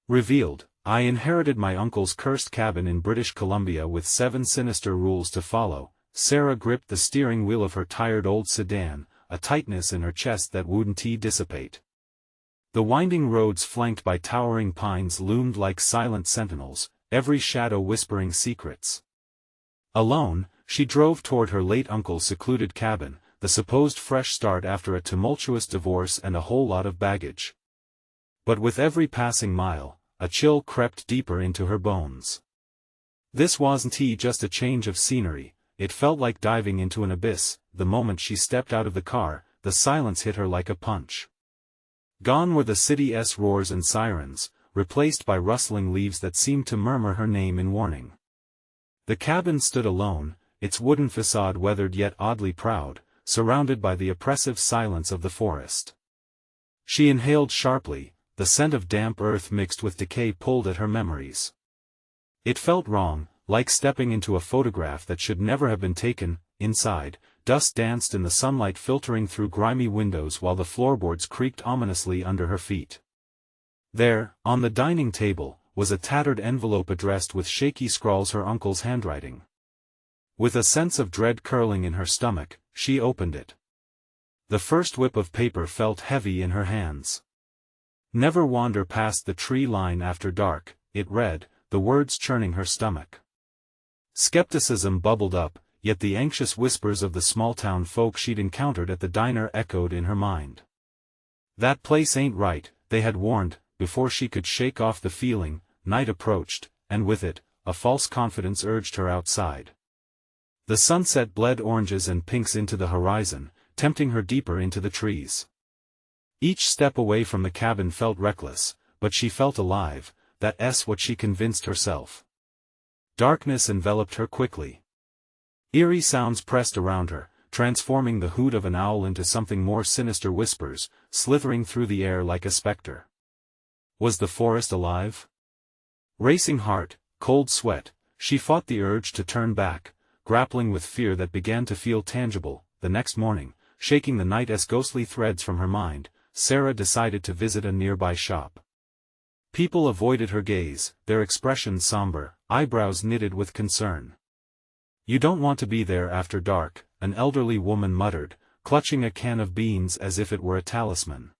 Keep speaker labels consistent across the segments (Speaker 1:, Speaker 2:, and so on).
Speaker 1: Revealed, I inherited my uncle's cursed cabin in British Columbia with 7 sinister rules to follow. Sarah gripped the steering wheel of her tired old sedan, a tightness in her chest that wouldn't dissipate. The winding roads flanked by towering pines loomed like silent sentinels, every shadow whispering secrets. Alone, she drove toward her late uncle's secluded cabin, the supposed fresh start after a tumultuous divorce and a whole lot of baggage. But with every passing mile, a chill crept deeper into her bones. This wasn't just a change of scenery, it felt like diving into an abyss. The moment she stepped out of the car, the silence hit her like a punch. Gone were the city's roars and sirens, replaced by rustling leaves that seemed to murmur her name in warning. The cabin stood alone, its wooden facade weathered yet oddly proud, surrounded by the oppressive silence of the forest. She inhaled sharply, the scent of damp earth mixed with decay pulled at her memories. It felt wrong, like stepping into a photograph that should never have been taken. Inside, dust danced in the sunlight filtering through grimy windows while the floorboards creaked ominously under her feet. There, on the dining table, was a tattered envelope addressed with shaky scrawls her uncle's handwriting. With a sense of dread curling in her stomach, she opened it. The first whip of paper felt heavy in her hands. Never wander past the tree line after dark, it read, the words churning her stomach. Skepticism bubbled up, yet the anxious whispers of the small-town folk she'd encountered at the diner echoed in her mind. That place ain't right, they had warned. Before she could shake off the feeling, night approached, and with it, a false confidence urged her outside. The sunset bled oranges and pinks into the horizon, tempting her deeper into the trees. Each step away from the cabin felt reckless, but she felt alive. That's what she convinced herself. Darkness enveloped her quickly. Eerie sounds pressed around her, transforming the hoot of an owl into something more sinister. Whispers, slithering through the air like a specter. Was the forest alive? Racing heart, cold sweat, she fought the urge to turn back, grappling with fear that began to feel tangible. The next morning, shaking the night's ghostly threads from her mind, Sarah decided to visit a nearby shop. People avoided her gaze, their expressions somber, eyebrows knitted with concern. "You don't want to be there after dark," an elderly woman muttered, clutching a can of beans as if it were a talisman.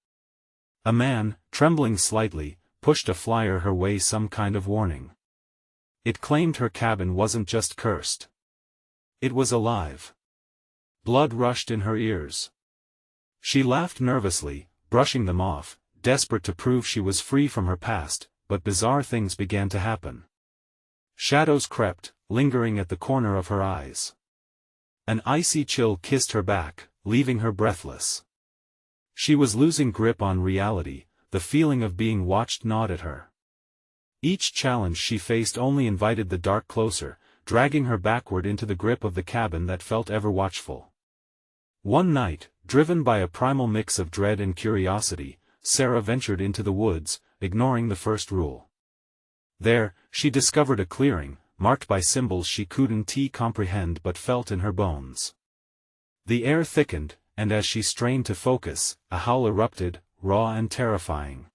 Speaker 1: A man, trembling slightly, pushed a flyer her way, some kind of warning. It claimed her cabin wasn't just cursed. It was alive. Blood rushed in her ears. She laughed nervously, brushing them off, desperate to prove she was free from her past, but bizarre things began to happen. Shadows crept, lingering at the corner of her eyes. An icy chill kissed her back, leaving her breathless. She was losing grip on reality, the feeling of being watched gnawed at her. Each challenge she faced only invited the dark closer, dragging her backward into the grip of the cabin that felt ever watchful. One night, driven by a primal mix of dread and curiosity, Sarah ventured into the woods, ignoring the first rule. There, she discovered a clearing, marked by symbols she couldn't comprehend but felt in her bones. The air thickened, and as she strained to focus, a howl erupted, raw and terrifying.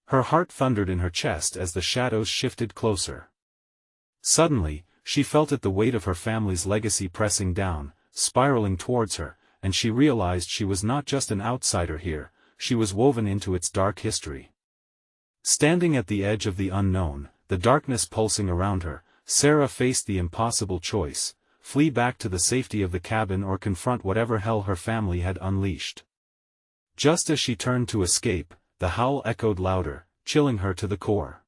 Speaker 1: Her heart thundered in her chest as the shadows shifted closer. Suddenly, she felt the weight of her family's legacy pressing down, spiraling towards her, and she realized she was not just an outsider here, she was woven into its dark history. Standing at the edge of the unknown, the darkness pulsing around her, Sarah faced the impossible choice: flee back to the safety of the cabin or confront whatever hell her family had unleashed. Just as she turned to escape, the howl echoed louder, chilling her to the core.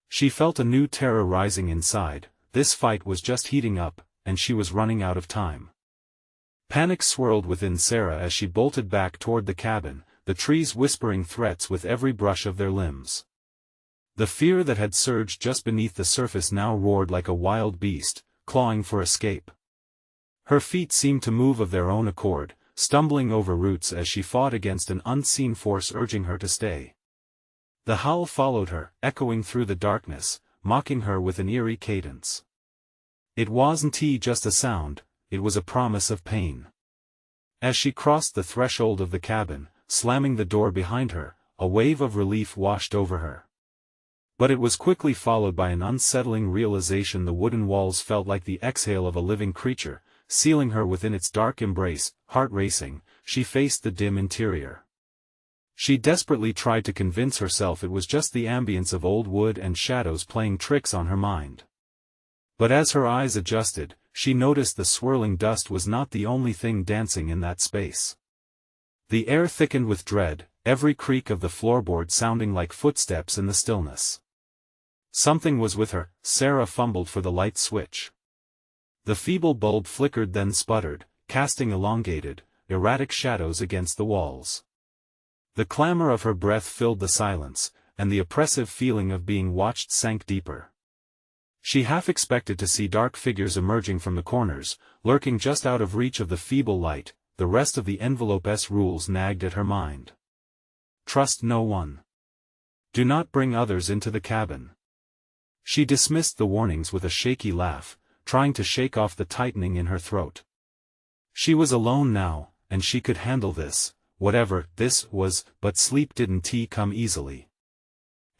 Speaker 1: She felt a new terror rising inside. This fight was just heating up, and she was running out of time. Panic swirled within Sarah as she bolted back toward the cabin, the trees whispering threats with every brush of their limbs. The fear that had surged just beneath the surface now roared like a wild beast, clawing for escape. Her feet seemed to move of their own accord, stumbling over roots as she fought against an unseen force urging her to stay. The howl followed her, echoing through the darkness, mocking her with an eerie cadence. It wasn't just a sound, it was a promise of pain. As she crossed the threshold of the cabin, slamming the door behind her, a wave of relief washed over her. But it was quickly followed by an unsettling realization. The wooden walls felt like the exhale of a living creature, sealing her within its dark embrace. Heart racing, she faced the dim interior. She desperately tried to convince herself it was just the ambience of old wood and shadows playing tricks on her mind. But as her eyes adjusted, she noticed the swirling dust was not the only thing dancing in that space. The air thickened with dread, every creak of the floorboard sounding like footsteps in the stillness. Something was with her. Sarah fumbled for the light switch. The feeble bulb flickered then sputtered, casting elongated, erratic shadows against the walls. The clamor of her breath filled the silence, and the oppressive feeling of being watched sank deeper. She half expected to see dark figures emerging from the corners, lurking just out of reach of the feeble light. The rest of the envelope's rules nagged at her mind. Trust no one. Do not bring others into the cabin. She dismissed the warnings with a shaky laugh, trying to shake off the tightening in her throat. She was alone now, and she could handle this, whatever this was, but sleep didn't come easily.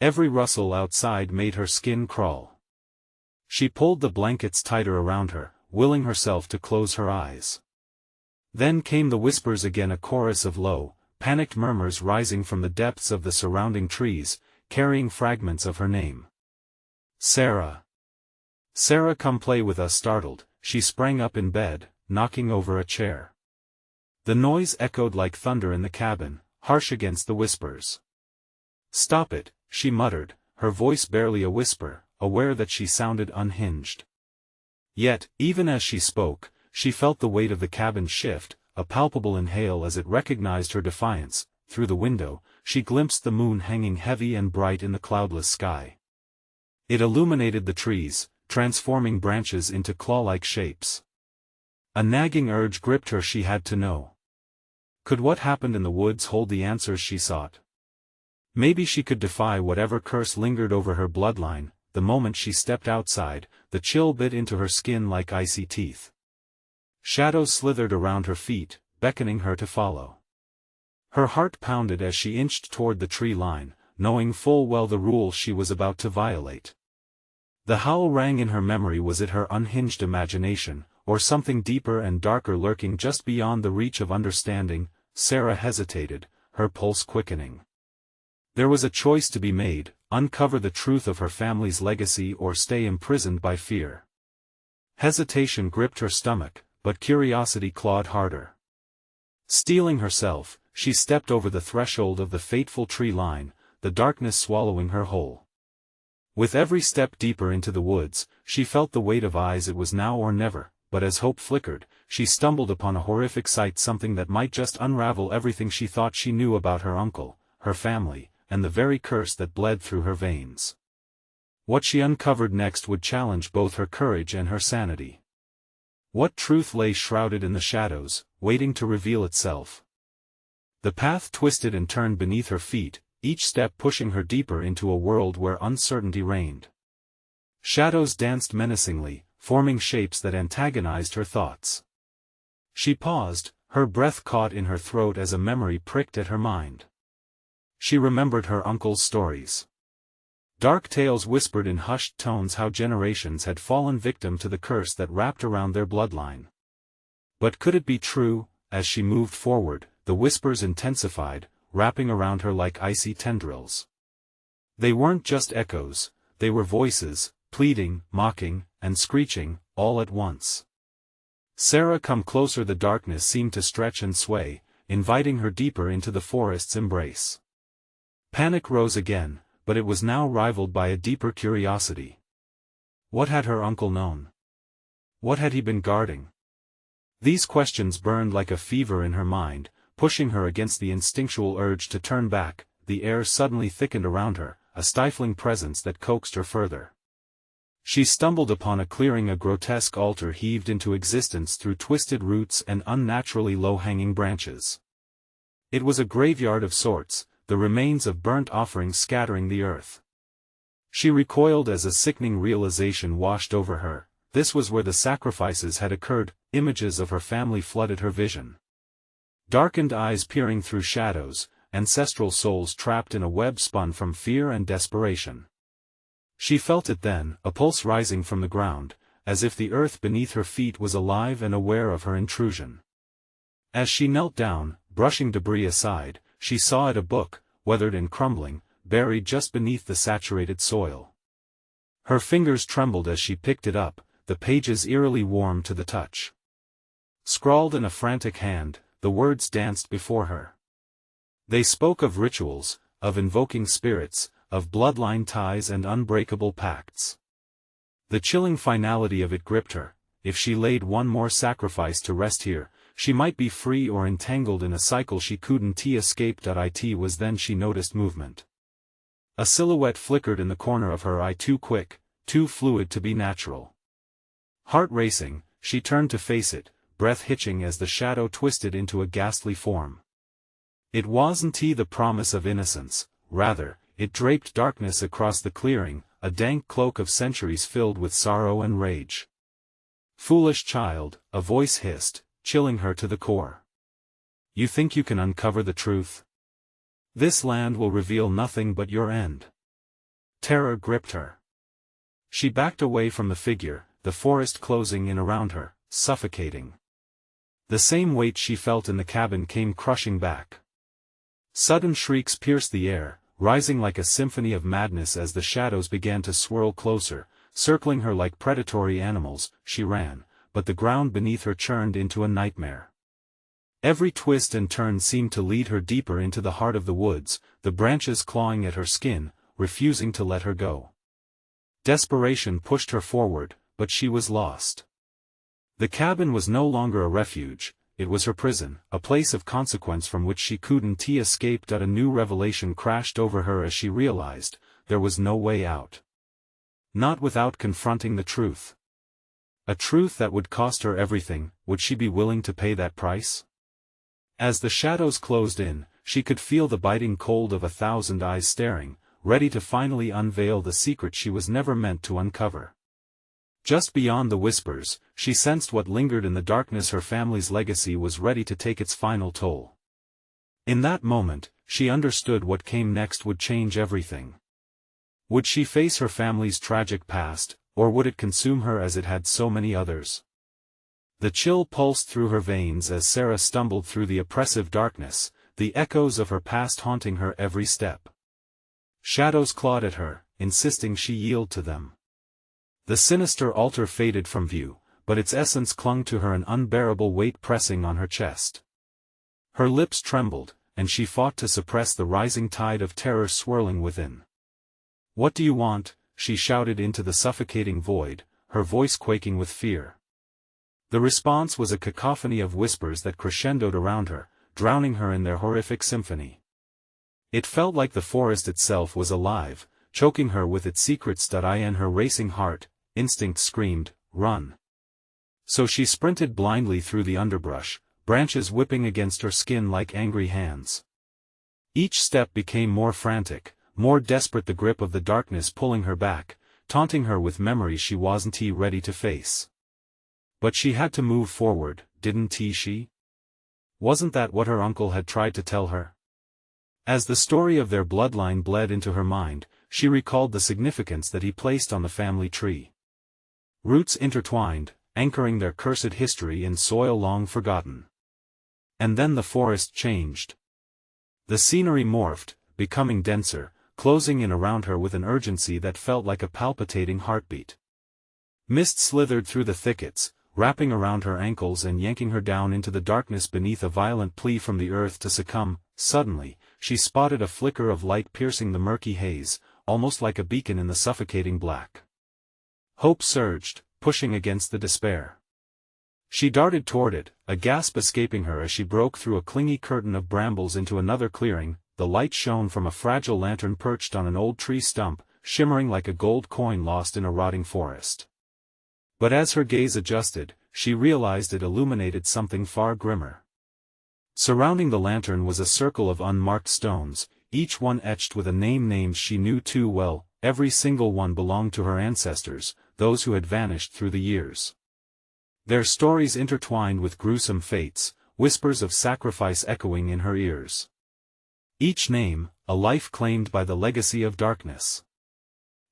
Speaker 1: Every rustle outside made her skin crawl. She pulled the blankets tighter around her, willing herself to close her eyes. Then came the whispers again, a chorus of low, panicked murmurs rising from the depths of the surrounding trees, carrying fragments of her name. Sarah. Sarah, come play with us. Startled, she sprang up in bed, knocking over a chair. The noise echoed like thunder in the cabin, harsh against the whispers. Stop it, she muttered, her voice barely a whisper, aware that she sounded unhinged. Yet, even as she spoke, she felt the weight of the cabin shift, a palpable inhale as it recognized her defiance. Through the window, she glimpsed the moon hanging heavy and bright in the cloudless sky. It illuminated the trees, transforming branches into claw-like shapes. A nagging urge gripped her. She had to know. Could what happened in the woods hold the answers she sought? Maybe she could defy whatever curse lingered over her bloodline. The moment she stepped outside, the chill bit into her skin like icy teeth. Shadows slithered around her feet, beckoning her to follow. Her heart pounded as she inched toward the tree line, knowing full well the rule she was about to violate. The howl rang in her memory. Was it her unhinged imagination, or something deeper and darker lurking just beyond the reach of understanding? Sarah hesitated, her pulse quickening. There was a choice to be made: uncover the truth of her family's legacy or stay imprisoned by fear. Hesitation gripped her stomach, but curiosity clawed harder. Steeling herself, she stepped over the threshold of the fateful tree line, the darkness swallowing her whole. With every step deeper into the woods, she felt the weight of eyes. It was now or never, but as hope flickered, she stumbled upon a horrific sight, something that might just unravel everything she thought she knew about her uncle, her family, and the very curse that bled through her veins. What she uncovered next would challenge both her courage and her sanity. What truth lay shrouded in the shadows, waiting to reveal itself? The path twisted and turned beneath her feet, each step pushing her deeper into a world where uncertainty reigned. Shadows danced menacingly, forming shapes that antagonized her thoughts. She paused, her breath caught in her throat as a memory pricked at her mind. She remembered her uncle's stories. Dark tales whispered in hushed tones how generations had fallen victim to the curse that wrapped around their bloodline. But could it be true? As she moved forward, the whispers intensified, wrapping around her like icy tendrils. They weren't just echoes, they were voices, pleading, mocking, and screeching, all at once. Sarah, come closer. The darkness seemed to stretch and sway, inviting her deeper into the forest's embrace. Panic rose again, but it was now rivaled by a deeper curiosity. What had her uncle known? What had he been guarding? These questions burned like a fever in her mind, pushing her against the instinctual urge to turn back. The air suddenly thickened around her, a stifling presence that coaxed her further. She stumbled upon a clearing, a grotesque altar heaved into existence through twisted roots and unnaturally low-hanging branches. It was a graveyard of sorts, the remains of burnt offerings scattering the earth. She recoiled as a sickening realization washed over her. This was where the sacrifices had occurred. Images of her family flooded her vision. Darkened eyes peering through shadows, ancestral souls trapped in a web spun from fear and desperation. She felt it then, a pulse rising from the ground, as if the earth beneath her feet was alive and aware of her intrusion. As she knelt down, brushing debris aside, she saw it a book, weathered and crumbling, buried just beneath the saturated soil. Her fingers trembled as she picked it up, the pages eerily warm to the touch. Scrawled in a frantic hand, the words danced before her. They spoke of rituals, of invoking spirits, of bloodline ties and unbreakable pacts. The chilling finality of it gripped her. If she laid one more sacrifice to rest here, she might be free or entangled in a cycle she couldn't escape. It was then she noticed movement. A silhouette flickered in the corner of her eye, too quick, too fluid to be natural. Heart racing, she turned to face it, breath hitching as the shadow twisted into a ghastly form. It wasn't the promise of innocence, rather, it draped darkness across the clearing, a dank cloak of centuries filled with sorrow and rage. "Foolish child," a voice hissed, chilling her to the core. "You think you can uncover the truth? This land will reveal nothing but your end." Terror gripped her. She backed away from the figure, the forest closing in around her, suffocating. The same weight she felt in the cabin came crushing back. Sudden shrieks pierced the air, rising like a symphony of madness as the shadows began to swirl closer, circling her like predatory animals. She ran, but the ground beneath her churned into a nightmare. Every twist and turn seemed to lead her deeper into the heart of the woods, the branches clawing at her skin, refusing to let her go. Desperation pushed her forward, but she was lost. The cabin was no longer a refuge, it was her prison, a place of consequence from which she couldn't escape. A new revelation crashed over her as she realized, there was no way out. Not without confronting the truth. A truth that would cost her everything. Would she be willing to pay that price? As the shadows closed in, she could feel the biting cold of 1,000 eyes staring, ready to finally unveil the secret she was never meant to uncover. Just beyond the whispers, she sensed what lingered in the darkness. Her family's legacy was ready to take its final toll. In that moment, she understood what came next would change everything. Would she face her family's tragic past, or would it consume her as it had so many others? The chill pulsed through her veins as Sarah stumbled through the oppressive darkness, the echoes of her past haunting her every step. Shadows clawed at her, insisting she yield to them. The sinister altar faded from view, but its essence clung to her, an unbearable weight pressing on her chest. Her lips trembled, and she fought to suppress the rising tide of terror swirling within. "What do you want?" she shouted into the suffocating void, her voice quaking with fear. The response was a cacophony of whispers that crescendoed around her, drowning her in their horrific symphony. It felt like the forest itself was alive, choking her with its secrets. In her racing heart, instinct screamed, "Run!" So she sprinted blindly through the underbrush, branches whipping against her skin like angry hands. Each step became more frantic, more desperate, the grip of the darkness pulling her back, taunting her with memories she wasn't ready to face. But she had to move forward, didn't she? Wasn't that what her uncle had tried to tell her? As the story of their bloodline bled into her mind, she recalled the significance that he placed on the family tree. Roots intertwined, anchoring their cursed history in soil long forgotten. And then the forest changed. The scenery morphed, becoming denser, closing in around her with an urgency that felt like a palpitating heartbeat. Mist slithered through the thickets, wrapping around her ankles and yanking her down into the darkness beneath, a violent plea from the earth to succumb. Suddenly, she spotted a flicker of light piercing the murky haze, almost like a beacon in the suffocating black. Hope surged, pushing against the despair. She darted toward it, a gasp escaping her as she broke through a clingy curtain of brambles into another clearing. The light shone from a fragile lantern perched on an old tree stump, shimmering like a gold coin lost in a rotting forest. But as her gaze adjusted, she realized it illuminated something far grimmer. Surrounding the lantern was a circle of unmarked stones, each one etched with a name, names she knew too well. Every single one belonged to her ancestors, those who had vanished through the years. Their stories intertwined with gruesome fates, whispers of sacrifice echoing in her ears. Each name, a life claimed by the legacy of darkness.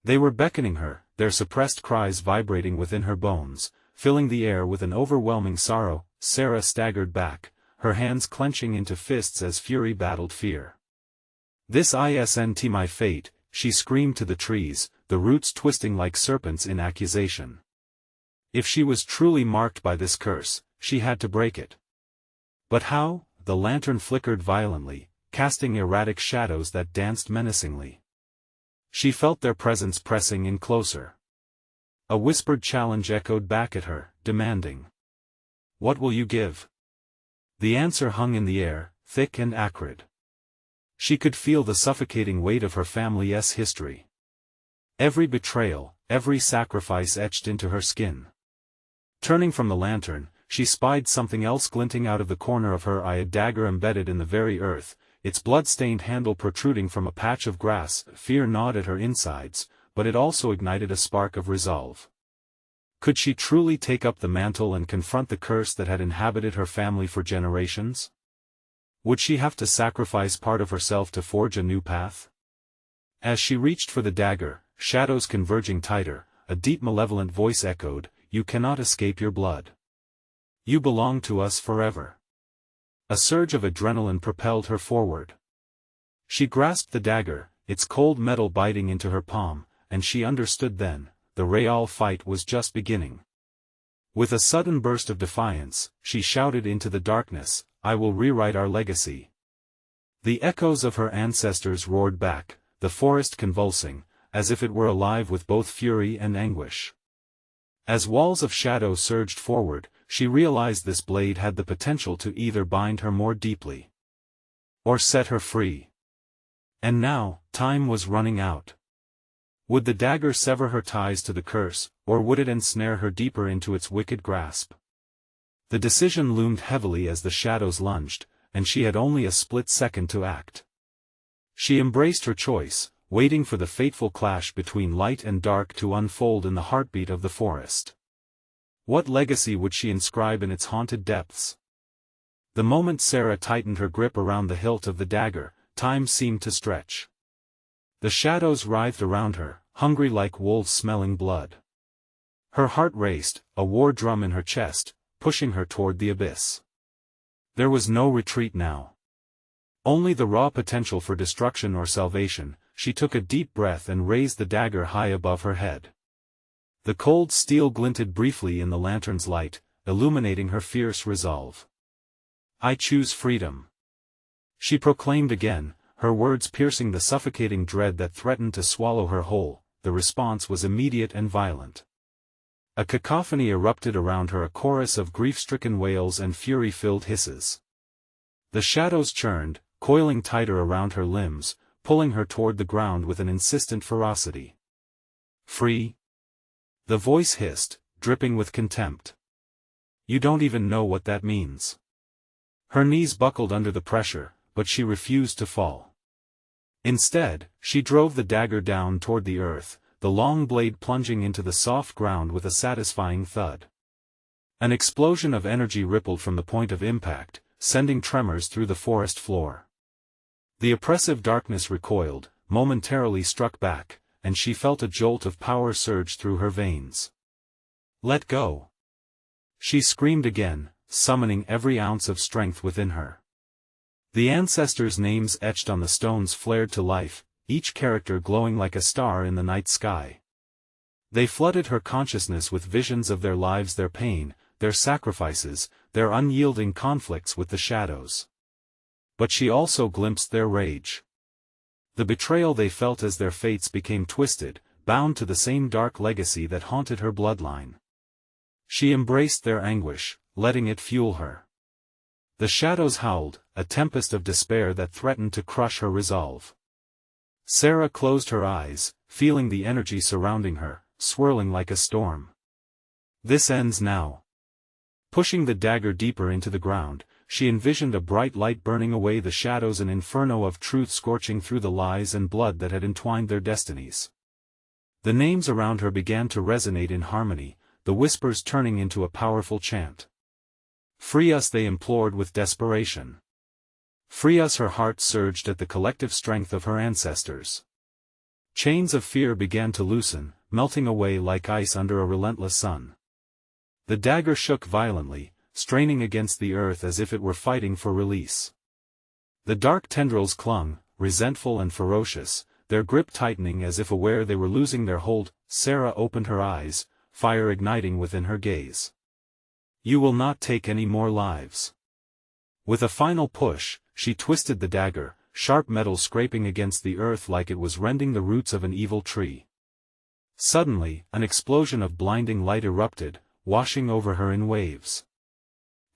Speaker 1: They were beckoning her, their suppressed cries vibrating within her bones, filling the air with an overwhelming sorrow. Sarah staggered back, her hands clenching into fists as fury battled fear. "This isn't my fate," she screamed to the trees, the roots twisting like serpents in accusation. If she was truly marked by this curse, she had to break it. But how? The lantern flickered violently, casting erratic shadows that danced menacingly. She felt their presence pressing in closer. A whispered challenge echoed back at her, demanding, "What will you give?" The answer hung in the air, thick and acrid. She could feel the suffocating weight of her family's history. Every betrayal, every sacrifice etched into her skin. Turning from the lantern, she spied something else glinting out of the corner of her eye, a dagger embedded in the very earth, its blood-stained handle protruding from a patch of grass. Fear gnawed at her insides, but it also ignited a spark of resolve. Could she truly take up the mantle and confront the curse that had inhabited her family for generations? Would she have to sacrifice part of herself to forge a new path? As she reached for the dagger, shadows converging tighter, a deep malevolent voice echoed, "You cannot escape your blood. You belong to us forever." A surge of adrenaline propelled her forward. She grasped the dagger, its cold metal biting into her palm, and she understood then, the real fight was just beginning. With a sudden burst of defiance, she shouted into the darkness, "I will rewrite our legacy." The echoes of her ancestors roared back, the forest convulsing, as if it were alive with both fury and anguish. As walls of shadow surged forward, she realized this blade had the potential to either bind her more deeply or set her free. And now, time was running out. Would the dagger sever her ties to the curse, or would it ensnare her deeper into its wicked grasp? The decision loomed heavily as the shadows lunged, and she had only a split second to act. She embraced her choice, waiting for the fateful clash between light and dark to unfold in the heartbeat of the forest. What legacy would she inscribe in its haunted depths? The moment Sarah tightened her grip around the hilt of the dagger, time seemed to stretch. The shadows writhed around her, hungry like wolves smelling blood. Her heart raced, a war drum in her chest, pushing her toward the abyss. There was no retreat now. Only the raw potential for destruction or salvation. She took a deep breath and raised the dagger high above her head. The cold steel glinted briefly in the lantern's light, illuminating her fierce resolve. "I choose freedom," she proclaimed again, her words piercing the suffocating dread that threatened to swallow her whole. The response was immediate and violent. A cacophony erupted around her, a chorus of grief-stricken wails and fury-filled hisses. The shadows churned, coiling tighter around her limbs, pulling her toward the ground with an insistent ferocity. "Free?" the voice hissed, dripping with contempt. "You don't even know what that means." Her knees buckled under the pressure, but she refused to fall. Instead, she drove the dagger down toward the earth, the long blade plunging into the soft ground with a satisfying thud. An explosion of energy rippled from the point of impact, sending tremors through the forest floor. The oppressive darkness recoiled, momentarily struck back, and she felt a jolt of power surge through her veins. "Let go!" she screamed again, summoning every ounce of strength within her. The ancestors' names etched on the stones flared to life, each character glowing like a star in the night sky. They flooded her consciousness with visions of their lives, their pain, their sacrifices, their unyielding conflicts with the shadows. But she also glimpsed their rage. The betrayal they felt as their fates became twisted, bound to the same dark legacy that haunted her bloodline. She embraced their anguish, letting it fuel her. The shadows howled, a tempest of despair that threatened to crush her resolve. Sarah closed her eyes, feeling the energy surrounding her, swirling like a storm. "This ends now." Pushing the dagger deeper into the ground, she envisioned a bright light burning away the shadows, an inferno of truth scorching through the lies and blood that had entwined their destinies. The names around her began to resonate in harmony, the whispers turning into a powerful chant. "Free us," they implored with desperation. "Free us!" Her heart surged at the collective strength of her ancestors. Chains of fear began to loosen, melting away like ice under a relentless sun. The dagger shook violently, straining against the earth as if it were fighting for release. The dark tendrils clung, resentful and ferocious, their grip tightening as if aware they were losing their hold. Sarah opened her eyes, fire igniting within her gaze. "You will not take any more lives." With a final push, she twisted the dagger, sharp metal scraping against the earth like it was rending the roots of an evil tree. Suddenly, an explosion of blinding light erupted, washing over her in waves.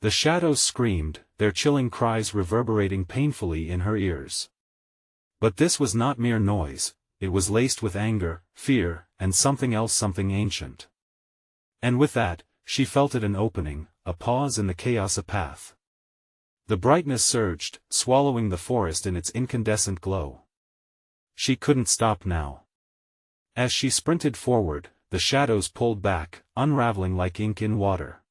Speaker 1: The shadows screamed, their chilling cries reverberating painfully in her ears. But this was not mere noise, it was laced with anger, fear, and something else, something ancient. And with that, she felt it, an opening, a pause in the chaos, a path. The brightness surged, swallowing the forest in its incandescent glow. She couldn't stop now. As she sprinted forward, the shadows pulled back, unraveling like ink in water.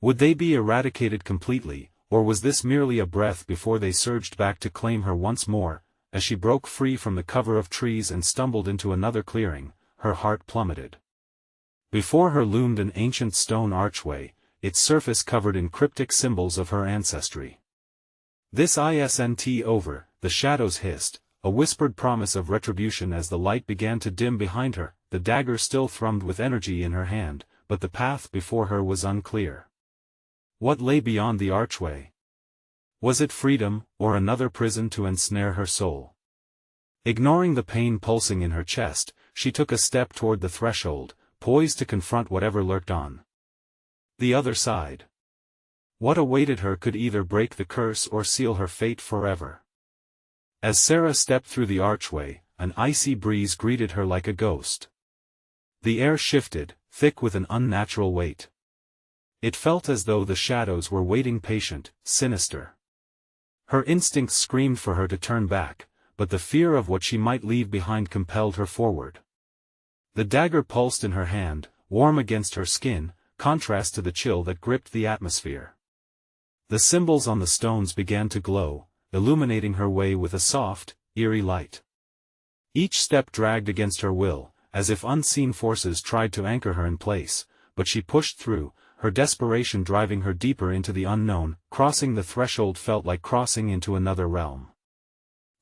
Speaker 1: Would they be eradicated completely, or was this merely a breath before they surged back to claim her once more? As she broke free from the cover of trees and stumbled into another clearing, her heart plummeted. Before her loomed an ancient stone archway, its surface covered in cryptic symbols of her ancestry. "This isn't over," the shadows hissed, a whispered promise of retribution as the light began to dim behind her. The dagger still thrummed with energy in her hand, but the path before her was unclear. What lay beyond the archway? Was it freedom, or another prison to ensnare her soul? Ignoring the pain pulsing in her chest, she took a step toward the threshold, poised to confront whatever lurked on the other side. What awaited her could either break the curse or seal her fate forever. As Sarah stepped through the archway, an icy breeze greeted her like a ghost. The air shifted, thick with an unnatural weight. It felt as though the shadows were waiting, patient, sinister. Her instincts screamed for her to turn back, but the fear of what she might leave behind compelled her forward. The dagger pulsed in her hand, warm against her skin, contrast to the chill that gripped the atmosphere. The symbols on the stones began to glow, illuminating her way with a soft, eerie light. Each step dragged against her will, as if unseen forces tried to anchor her in place, but she pushed through, her desperation driving her deeper into the unknown. Crossing the threshold felt like crossing into another realm.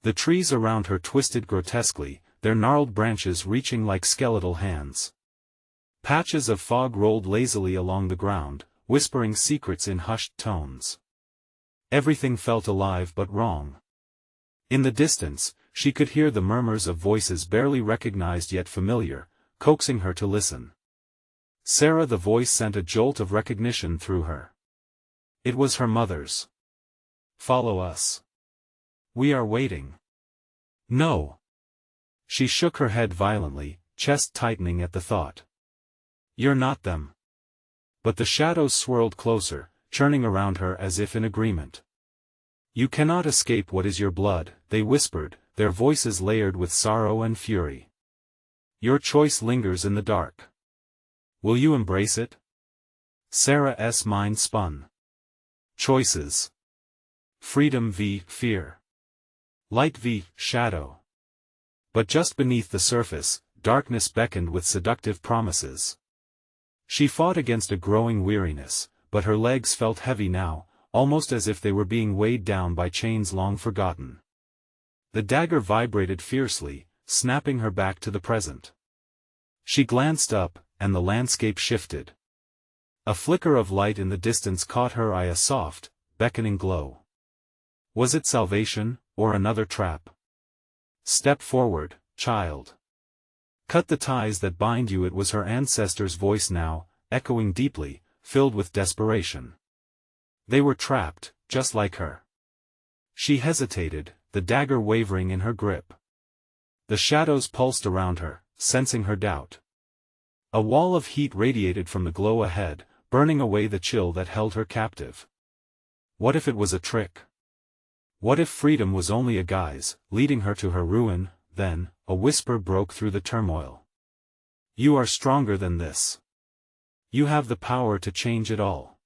Speaker 1: The trees around her twisted grotesquely, their gnarled branches reaching like skeletal hands. Patches of fog rolled lazily along the ground, whispering secrets in hushed tones. Everything felt alive but wrong. In the distance, she could hear the murmurs of voices barely recognized yet familiar, coaxing her to listen. Sarah, the voice sent a jolt of recognition through her. It was her mother's. "Follow us. We are waiting." "No." She shook her head violently, chest tightening at the thought. "You're not them." But the shadows swirled closer, churning around her as if in agreement. "You cannot escape what is your blood," they whispered, their voices layered with sorrow and fury. "Your choice lingers in the dark. Will you embrace it?" Sarah's mind spun. Choices. Freedom v. fear. Light v. shadow. But just beneath the surface, darkness beckoned with seductive promises. She fought against a growing weariness, but her legs felt heavy now, almost as if they were being weighed down by chains long forgotten. The dagger vibrated fiercely, snapping her back to the present. She glanced up, and the landscape shifted. A flicker of light in the distance caught her eye, a soft, beckoning glow. Was it salvation, or another trap? "Step forward, child. Cut the ties that bind you." It was her ancestor's voice now, echoing deeply, filled with desperation. They were trapped, just like her. She hesitated, the dagger wavering in her grip. The shadows pulsed around her, sensing her doubt. A wall of heat radiated from the glow ahead, burning away the chill that held her captive. What if it was a trick? What if freedom was only a guise, leading her to her ruin? Then, a whisper broke through the turmoil. "You are stronger than this. You have the power to change it all."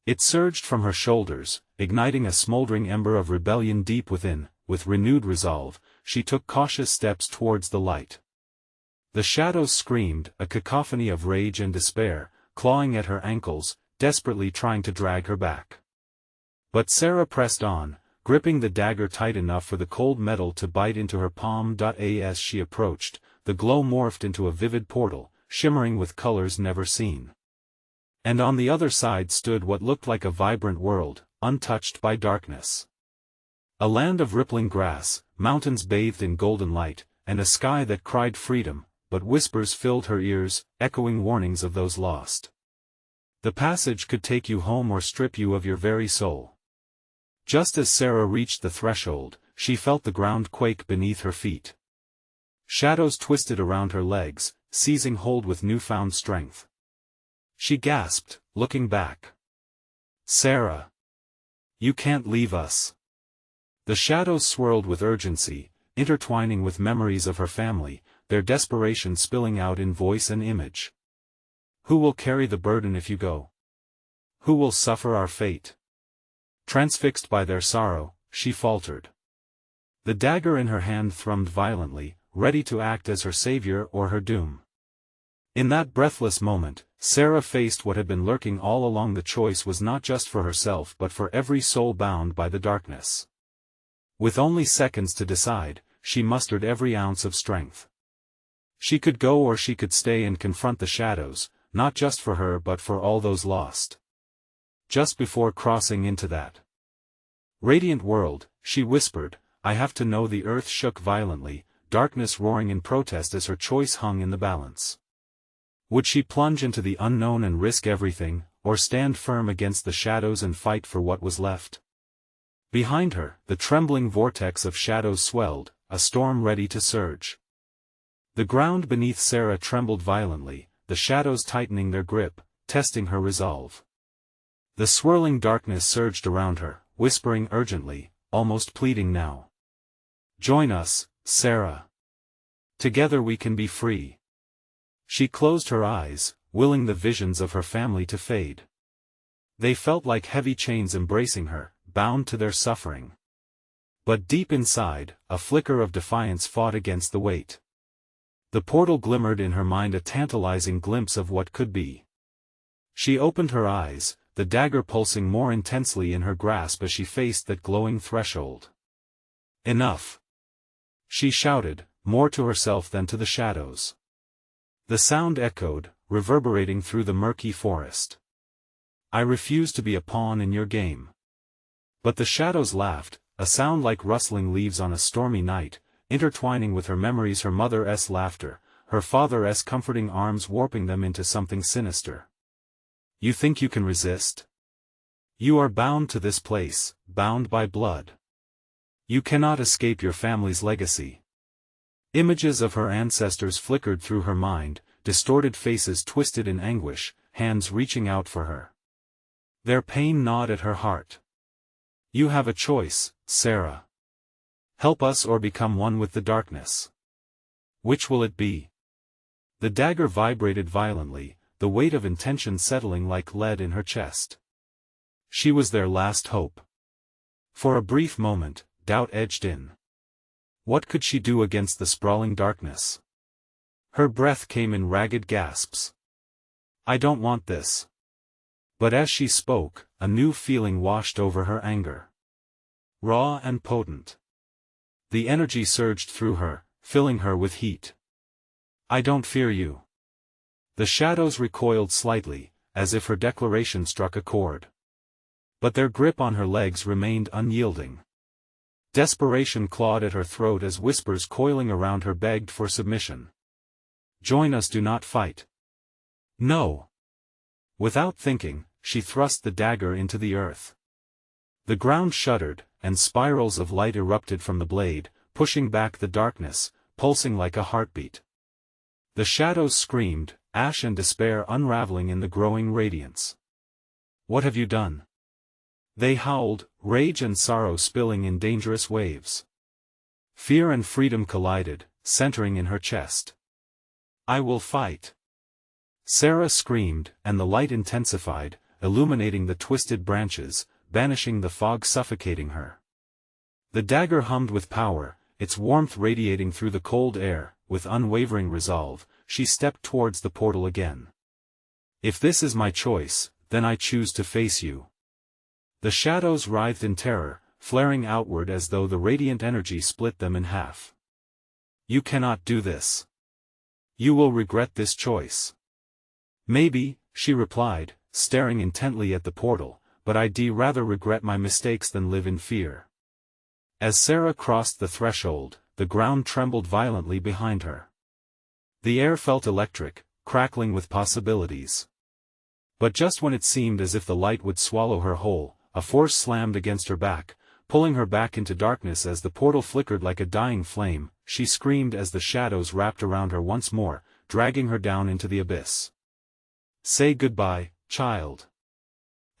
Speaker 1: It surged from her shoulders, igniting a smoldering ember of rebellion deep within. With renewed resolve, she took cautious steps towards the light. The shadows screamed, a cacophony of rage and despair, clawing at her ankles, desperately trying to drag her back. But Sarah pressed on, gripping the dagger tight enough for the cold metal to bite into her palm. As she approached, the glow morphed into a vivid portal, shimmering with colors never seen. And on the other side stood what looked like a vibrant world, untouched by darkness. A land of rippling grass, mountains bathed in golden light, and a sky that cried freedom, but whispers filled her ears, echoing warnings of those lost. The passage could take you home or strip you of your very soul. Just as Sarah reached the threshold, she felt the ground quake beneath her feet. Shadows twisted around her legs, seizing hold with newfound strength. She gasped, looking back. "Sarah! You can't leave us!" The shadows swirled with urgency, intertwining with memories of her family, their desperation spilling out in voice and image. "Who will carry the burden if you go? Who will suffer our fate?" Transfixed by their sorrow, she faltered. The dagger in her hand thrummed violently, ready to act as her savior or her doom. In that breathless moment, Sarah faced what had been lurking all along. The choice was not just for herself but for every soul bound by the darkness. With only seconds to decide, she mustered every ounce of strength. She could go or she could stay and confront the shadows, not just for her but for all those lost. Just before crossing into that radiant world, she whispered, "I have to know." The earth shook violently, darkness roaring in protest as her choice hung in the balance. Would she plunge into the unknown and risk everything, or stand firm against the shadows and fight for what was left? Behind her, the trembling vortex of shadows swelled, a storm ready to surge. The ground beneath Sarah trembled violently, the shadows tightening their grip, testing her resolve. The swirling darkness surged around her, whispering urgently, almost pleading now. "Join us, Sarah. Together we can be free." She closed her eyes, willing the visions of her family to fade. They felt like heavy chains embracing her, bound to their suffering. But deep inside, a flicker of defiance fought against the weight. The portal glimmered in her mind, a tantalizing glimpse of what could be. She opened her eyes, the dagger pulsing more intensely in her grasp as she faced that glowing threshold. "Enough!" she shouted, more to herself than to the shadows. The sound echoed, reverberating through the murky forest. "I refuse to be a pawn in your game." But the shadows laughed, a sound like rustling leaves on a stormy night, intertwining with her memories her mother's laughter, her father's comforting arms warping them into something sinister. "You think you can resist? You are bound to this place, bound by blood. You cannot escape your family's legacy." Images of her ancestors flickered through her mind, distorted faces twisted in anguish, hands reaching out for her. Their pain gnawed at her heart. "You have a choice, Sarah. Help us or become one with the darkness. Which will it be?" The dagger vibrated violently, the weight of intention settling like lead in her chest. She was their last hope. For a brief moment, doubt edged in. What could she do against the sprawling darkness? Her breath came in ragged gasps. "I don't want this." But as she spoke, a new feeling washed over her anger. Raw and potent. The energy surged through her, filling her with heat. "I don't fear you." The shadows recoiled slightly, as if her declaration struck a chord. But their grip on her legs remained unyielding. Desperation clawed at her throat as whispers coiling around her begged for submission. "Join us, do not fight." "No." Without thinking, she thrust the dagger into the earth. The ground shuddered, and spirals of light erupted from the blade, pushing back the darkness, pulsing like a heartbeat. The shadows screamed, ash and despair unraveling in the growing radiance. "What have you done?" They howled, rage and sorrow spilling in dangerous waves. Fear and freedom collided, centering in her chest. "I will fight!" Sarah screamed, and the light intensified, illuminating the twisted branches, banishing the fog suffocating her. The dagger hummed with power, its warmth radiating through the cold air. With unwavering resolve, she stepped towards the portal again. If this is my choice, then I choose to face you. The shadows writhed in terror, flaring outward as though the radiant energy split them in half. You cannot do this. You will regret this choice. Maybe, she replied, staring intently at the portal, but I'd rather regret my mistakes than live in fear. As Sarah crossed the threshold, the ground trembled violently behind her. The air felt electric, crackling with possibilities. But just when it seemed as if the light would swallow her whole, a force slammed against her back, pulling her back into darkness. As the portal flickered like a dying flame, she screamed as the shadows wrapped around her once more, dragging her down into the abyss. Say goodbye, child.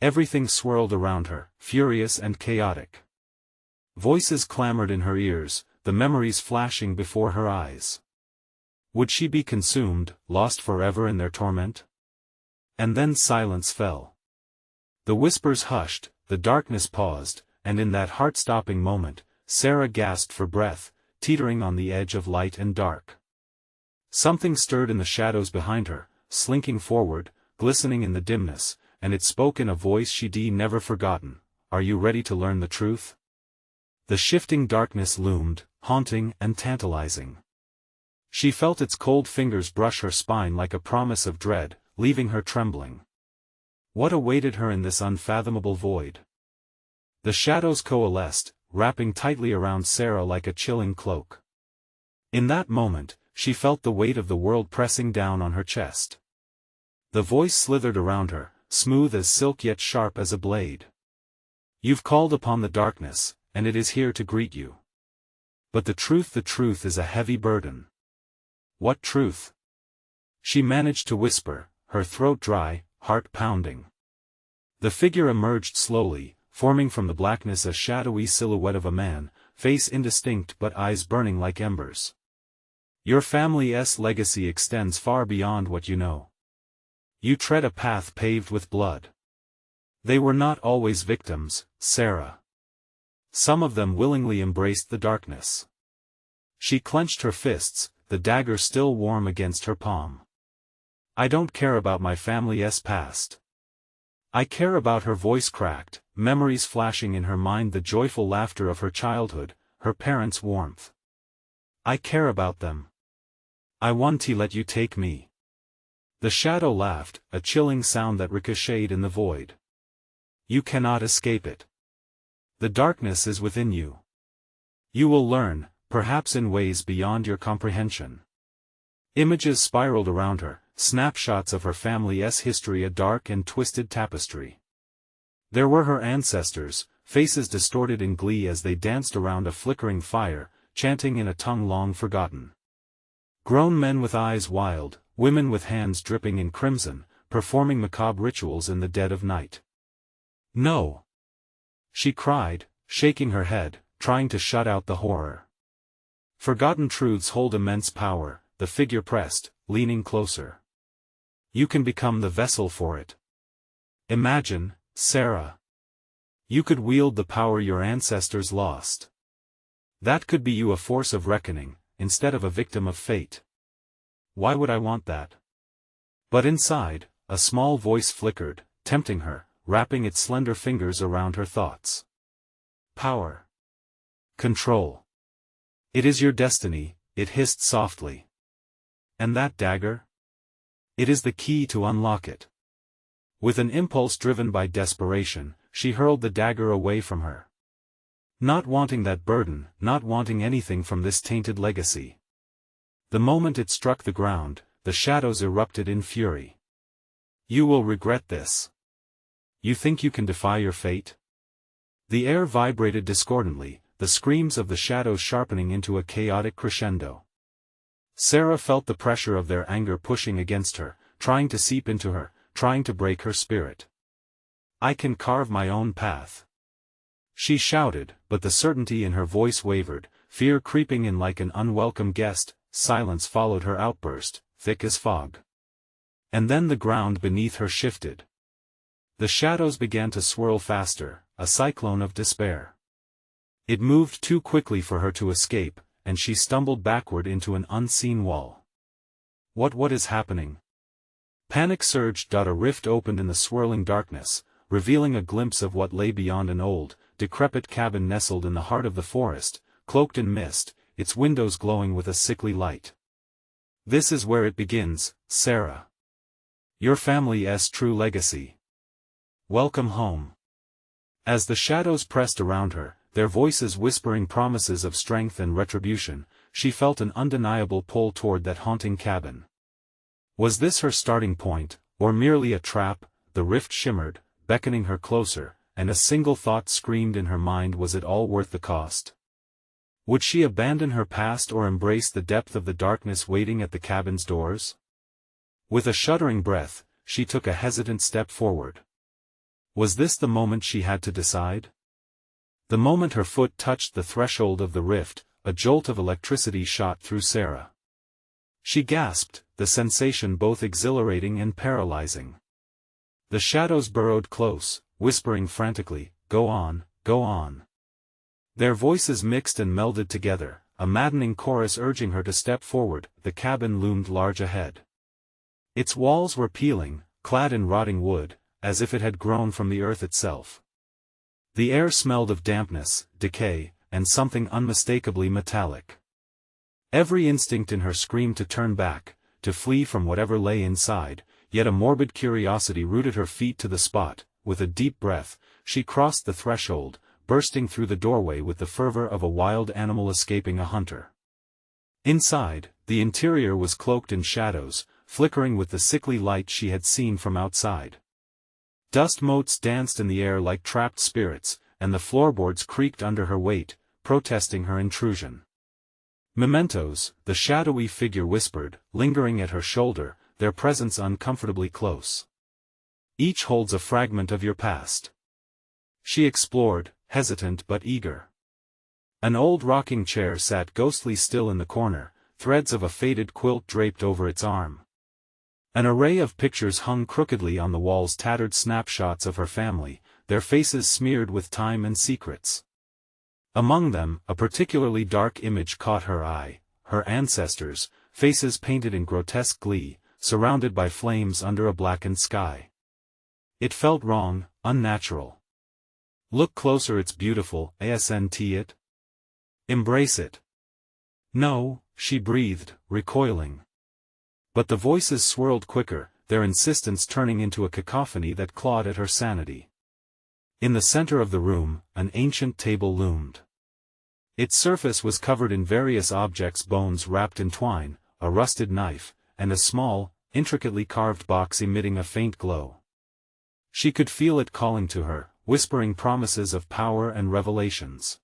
Speaker 1: Everything swirled around her, furious and chaotic. Voices clamored in her ears, the memories flashing before her eyes. Would she be consumed, lost forever in their torment? And then silence fell. The whispers hushed, the darkness paused, and in that heart-stopping moment, Sarah gasped for breath, teetering on the edge of light and dark. Something stirred in the shadows behind her, slinking forward, glistening in the dimness, and it spoke in a voice she'd never forgotten. Are you ready to learn the truth? The shifting darkness loomed, haunting and tantalizing. She felt its cold fingers brush her spine like a promise of dread, leaving her trembling. What awaited her in this unfathomable void? The shadows coalesced, wrapping tightly around Sarah like a chilling cloak. In that moment, she felt the weight of the world pressing down on her chest. The voice slithered around her, smooth as silk yet sharp as a blade. You've called upon the darkness, and it is here to greet you. But the truth is a heavy burden. What truth? She managed to whisper, her throat dry, heart pounding. The figure emerged slowly, forming from the blackness a shadowy silhouette of a man, face indistinct but eyes burning like embers. Your family's legacy extends far beyond what you know. You tread a path paved with blood. They were not always victims, Sarah. Some of them willingly embraced the darkness. She clenched her fists, the dagger still warm against her palm. I don't care about my family's past. I care about. Her voice cracked, memories flashing in her mind, the joyful laughter of her childhood, her parents' warmth. I care about them. I want to let you take me. The shadow laughed, a chilling sound that ricocheted in the void. You cannot escape it. The darkness is within you. You will learn, perhaps in ways beyond your comprehension. Images spiraled around her, snapshots of her family's history, a dark and twisted tapestry. There were her ancestors, faces distorted in glee as they danced around a flickering fire, chanting in a tongue long forgotten. Grown men with eyes wild, women with hands dripping in crimson, performing macabre rituals in the dead of night. No! She cried, shaking her head, trying to shut out the horror. Forgotten truths hold immense power, the figure pressed, leaning closer. You can become the vessel for it. Imagine, Sarah. You could wield the power your ancestors lost. That could be you, a force of reckoning, instead of a victim of fate. Why would I want that? But inside, a small voice flickered, tempting her, wrapping its slender fingers around her thoughts. Power. Control. It is your destiny, it hissed softly. And that dagger? It is the key to unlock it. With an impulse driven by desperation, she hurled the dagger away from her. Not wanting that burden, not wanting anything from this tainted legacy. The moment it struck the ground, the shadows erupted in fury. You will regret this. You think you can defy your fate? The air vibrated discordantly, the screams of the shadows sharpening into a chaotic crescendo. Sarah felt the pressure of their anger pushing against her, trying to seep into her, trying to break her spirit. I can carve my own path. She shouted, but the certainty in her voice wavered, fear creeping in like an unwelcome guest. Silence followed her outburst, thick as fog. And then the ground beneath her shifted. The shadows began to swirl faster, a cyclone of despair. It moved too quickly for her to escape, and she stumbled backward into an unseen wall. What is happening? Panic surged. A rift opened in the swirling darkness, revealing a glimpse of what lay beyond an old, decrepit cabin nestled in the heart of the forest, cloaked in mist, its windows glowing with a sickly light. This is where it begins, Sarah. Your family's true legacy. Welcome home. As the shadows pressed around her, their voices whispering promises of strength and retribution, she felt an undeniable pull toward that haunting cabin. Was this her starting point, or merely a trap? The rift shimmered, beckoning her closer, and a single thought screamed in her mind: was it all worth the cost? Would she abandon her past or embrace the depth of the darkness waiting at the cabin's doors? With a shuddering breath, she took a hesitant step forward. Was this the moment she had to decide? The moment her foot touched the threshold of the rift, a jolt of electricity shot through Sarah. She gasped, the sensation both exhilarating and paralyzing. The shadows burrowed close, whispering frantically, "Go on, go on." Their voices mixed and melded together, a maddening chorus urging her to step forward. The cabin loomed large ahead. Its walls were peeling, clad in rotting wood, as if it had grown from the earth itself. The air smelled of dampness, decay, and something unmistakably metallic. Every instinct in her screamed to turn back, to flee from whatever lay inside, yet a morbid curiosity rooted her feet to the spot. With a deep breath, she crossed the threshold, bursting through the doorway with the fervor of a wild animal escaping a hunter. Inside, the interior was cloaked in shadows, flickering with the sickly light she had seen from outside. Dust motes danced in the air like trapped spirits, and the floorboards creaked under her weight, protesting her intrusion. Mementos, the shadowy figure whispered, lingering at her shoulder, their presence uncomfortably close. Each holds a fragment of your past. She explored, hesitant but eager. An old rocking chair sat ghostly still in the corner, threads of a faded quilt draped over its arm. An array of pictures hung crookedly on the walls, tattered snapshots of her family, their faces smeared with time and secrets. Among them, a particularly dark image caught her eye: her ancestors, faces painted in grotesque glee, surrounded by flames under a blackened sky. It felt wrong, unnatural. Look closer, it's beautiful, isn't it? Embrace it. No, she breathed, recoiling. But the voices swirled quicker, their insistence turning into a cacophony that clawed at her sanity. In the center of the room, an ancient table loomed. Its surface was covered in various objects, bones wrapped in twine, a rusted knife, and a small, intricately carved box emitting a faint glow. She could feel it calling to her, whispering promises of power and revelations.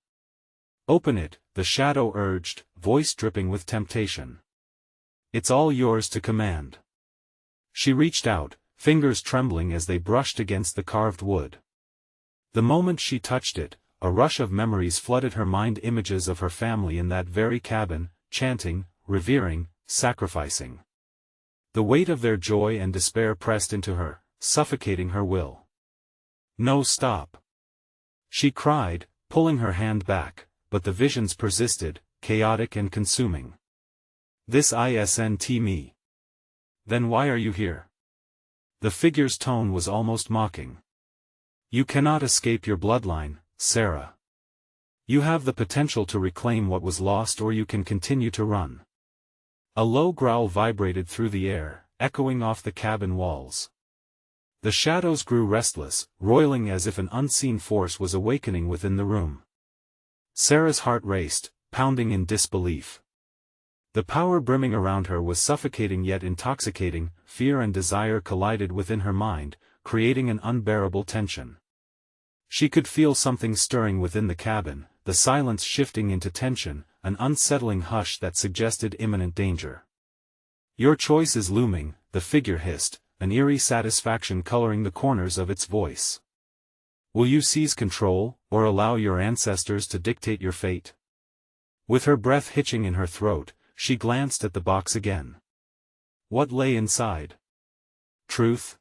Speaker 1: Open it, the shadow urged, voice dripping with temptation. It's all yours to command. She reached out, fingers trembling as they brushed against the carved wood. The moment she touched it, a rush of memories flooded her mind, images of her family in that very cabin, chanting, revering, sacrificing. The weight of their joy and despair pressed into her, suffocating her will. No, stop! She cried, pulling her hand back, but the visions persisted, chaotic and consuming. This isn't me. Then why are you here? The figure's tone was almost mocking. You cannot escape your bloodline, Sarah. You have the potential to reclaim what was lost, or you can continue to run. A low growl vibrated through the air, echoing off the cabin walls. The shadows grew restless, roiling as if an unseen force was awakening within the room. Sarah's heart raced, pounding in disbelief. The power brimming around her was suffocating yet intoxicating. Fear and desire collided within her mind, creating an unbearable tension. She could feel something stirring within the cabin, the silence shifting into tension, an unsettling hush that suggested imminent danger. Your choice is looming, the figure hissed, an eerie satisfaction coloring the corners of its voice. Will you seize control, or allow your ancestors to dictate your fate? With her breath hitching in her throat, she glanced at the box again. What lay inside? Truth?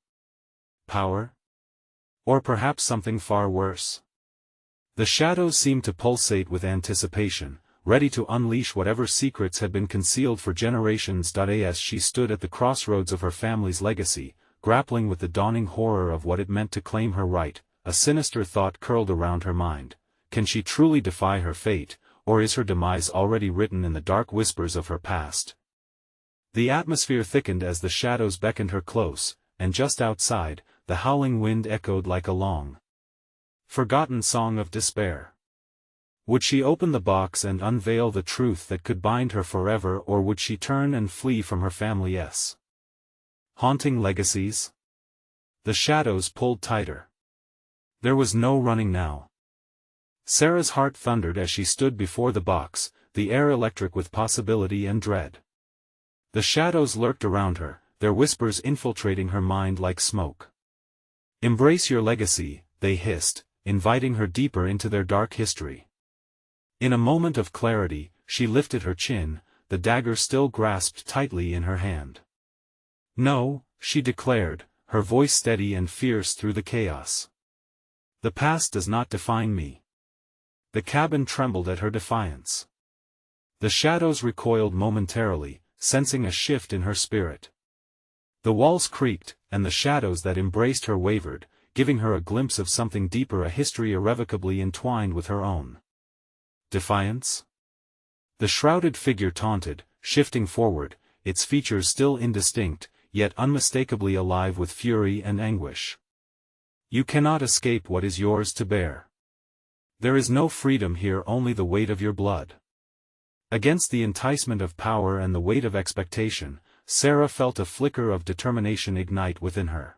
Speaker 1: Power? Or perhaps something far worse? The shadows seemed to pulsate with anticipation, ready to unleash whatever secrets had been concealed for generations. As she stood at the crossroads of her family's legacy, grappling with the dawning horror of what it meant to claim her right, a sinister thought curled around her mind. Can she truly defy her fate, or is her demise already written in the dark whispers of her past? The atmosphere thickened as the shadows beckoned her close, and just outside, the howling wind echoed like a long, forgotten song of despair. Would she open the box and unveil the truth that could bind her forever, or would she turn and flee from her family's haunting legacies? The shadows pulled tighter. There was no running now. Sarah's heart thundered as she stood before the box, the air electric with possibility and dread. The shadows lurked around her, their whispers infiltrating her mind like smoke. "Embrace your legacy," they hissed, inviting her deeper into their dark history. In a moment of clarity, she lifted her chin, the dagger still grasped tightly in her hand. "No," she declared, her voice steady and fierce through the chaos. "The past does not define me." The cabin trembled at her defiance. The shadows recoiled momentarily, sensing a shift in her spirit. The walls creaked, and the shadows that embraced her wavered, giving her a glimpse of something deeper, a history irrevocably entwined with her own. Defiance? The shrouded figure taunted, shifting forward, its features still indistinct, yet unmistakably alive with fury and anguish. "You cannot escape what is yours to bear. There is no freedom here, only the weight of your blood." Against the enticement of power and the weight of expectation, Sarah felt a flicker of determination ignite within her.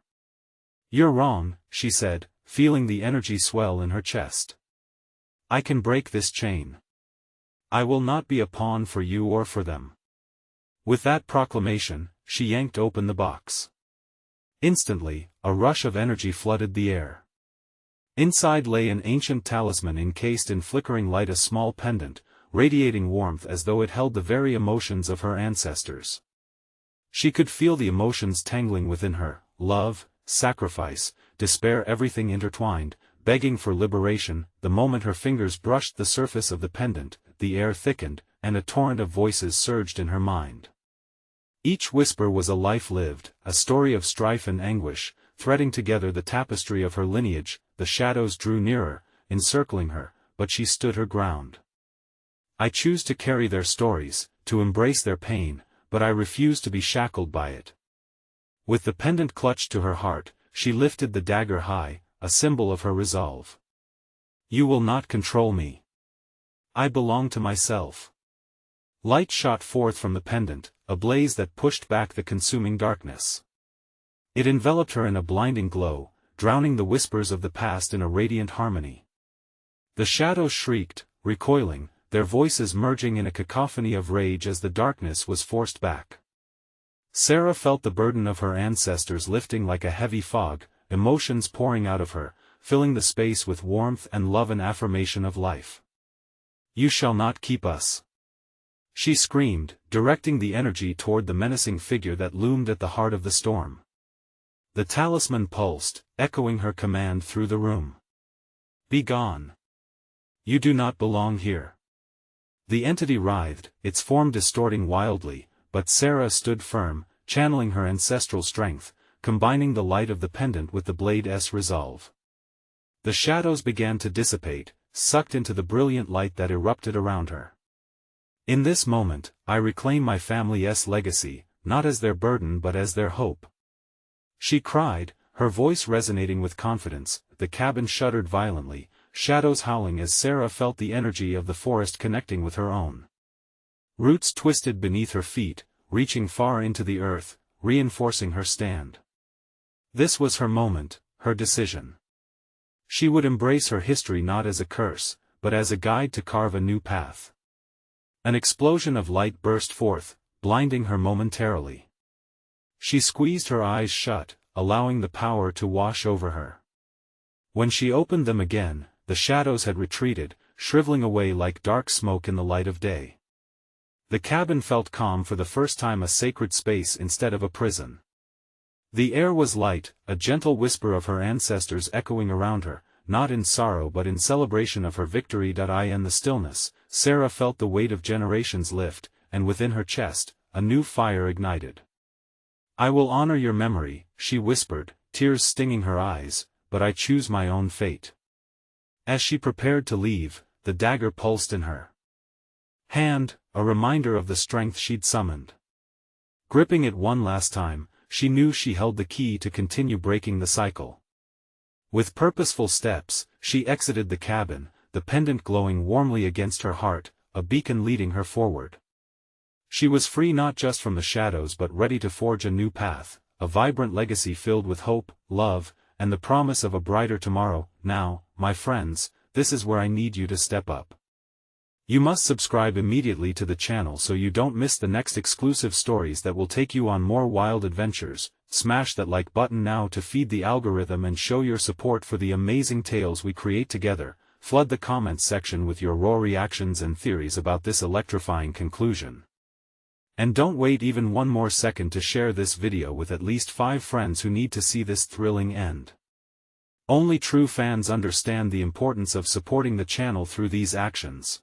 Speaker 1: "You're wrong," she said, feeling the energy swell in her chest. "I can break this chain. I will not be a pawn for you or for them." With that proclamation, she yanked open the box. Instantly, a rush of energy flooded the air. Inside lay an ancient talisman encased in flickering light, a small pendant, radiating warmth as though it held the very emotions of her ancestors. She could feel the emotions tangling within her, love, sacrifice, despair, everything intertwined, begging for liberation. The moment her fingers brushed the surface of the pendant, the air thickened, and a torrent of voices surged in her mind. Each whisper was a life lived, a story of strife and anguish, threading together the tapestry of her lineage. The shadows drew nearer, encircling her, but she stood her ground. "I choose to carry their stories, to embrace their pain, but I refuse to be shackled by it." With the pendant clutched to her heart, she lifted the dagger high, a symbol of her resolve. "You will not control me. I belong to myself." Light shot forth from the pendant, a blaze that pushed back the consuming darkness. It enveloped her in a blinding glow, drowning the whispers of the past in a radiant harmony. The shadows shrieked, recoiling, their voices merging in a cacophony of rage as the darkness was forced back. Sarah felt the burden of her ancestors lifting like a heavy fog, emotions pouring out of her, filling the space with warmth and love and affirmation of life. "You shall not keep us," she screamed, directing the energy toward the menacing figure that loomed at the heart of the storm. The talisman pulsed, echoing her command through the room. "Be gone. You do not belong here." The entity writhed, its form distorting wildly, but Sarah stood firm, channeling her ancestral strength, combining the light of the pendant with the blade's resolve. The shadows began to dissipate, sucked into the brilliant light that erupted around her. "In this moment, I reclaim my family's legacy, not as their burden but as their hope," she cried, her voice resonating with confidence. The cabin shuddered violently, shadows howling as Sarah felt the energy of the forest connecting with her own. Roots twisted beneath her feet, reaching far into the earth, reinforcing her stand. This was her moment, her decision. She would embrace her history not as a curse, but as a guide to carve a new path. An explosion of light burst forth, blinding her momentarily. She squeezed her eyes shut, allowing the power to wash over her. When she opened them again, the shadows had retreated, shriveling away like dark smoke in the light of day. The cabin felt calm, for the first time a sacred space instead of a prison. The air was light, a gentle whisper of her ancestors echoing around her, not in sorrow but in celebration of her victory. In the stillness, Sarah felt the weight of generations lift, and within her chest, a new fire ignited. "I will honor your memory," she whispered, tears stinging her eyes, "but I choose my own fate." As she prepared to leave, the dagger pulsed in her hand, a reminder of the strength she'd summoned. Gripping it one last time, she knew she held the key to continue breaking the cycle. With purposeful steps, she exited the cabin, the pendant glowing warmly against her heart, a beacon leading her forward. She was free not just from the shadows but ready to forge a new path, a vibrant legacy filled with hope, love, and the promise of a brighter tomorrow. Now, my friends, this is where I need you to step up. You must subscribe immediately to the channel so you don't miss the next exclusive stories that will take you on more wild adventures. Smash that like button now to feed the algorithm and show your support for the amazing tales we create together. Flood the comments section with your raw reactions and theories about this electrifying conclusion. And don't wait even one more second to share this video with at least 5 friends who need to see this thrilling end. Only true fans understand the importance of supporting the channel through these actions.